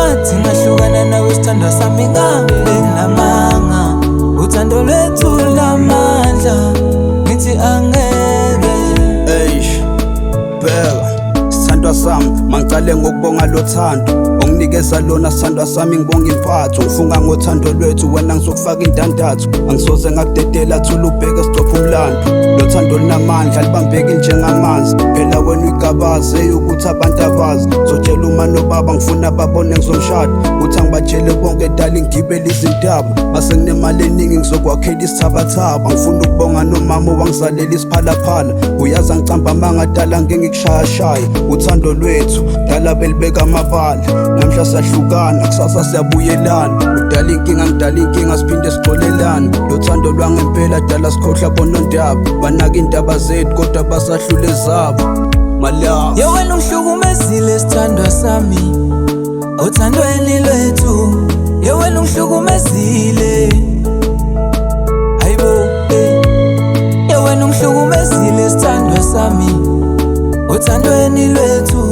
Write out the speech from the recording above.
ngathi ngahlukana nawe sithandwa sami ngabe namanga uthando lwethu lamandla ngithi angeke eish bheka sithandwa sami mangicale ngokubonga lo thando onginikeza lona sithandwa sami ngibonga impatho ngifunga ngothando lwethu wena ngizokufaka indandatho angisoze ngakudedela thula ubheke stop umlando lo thando linamandla libambeki njengamanzi phela wena uyigabaze ukuthi abantu abazi zotshela uma nobaba ngifuna babone ngizomshada uthi angibatshele bonke dala ngigibele izintaba mase nginemali eningi ngizokwakhela isithabathaba ngifuna ukubonga nomama wangizalela isiphalaphala uyazi angicamba mangadala ngengikushayashaya uthando lwethu dala belibeka amabala namhla sahlukana kusasa siyabuyelana udala inkinga ngidala inkinga siphinde sixolelana lo thando lwangempela dala sikhohlwa bonondaba banaka indaba zethu kodwa basahlule zabo malava ye wena ungihlukumezile sithandwa sami othandweni lwethu ye wena ungihlukumezile hayibo ye wena ungihlukumezile sithandwa sami othandweni lwethu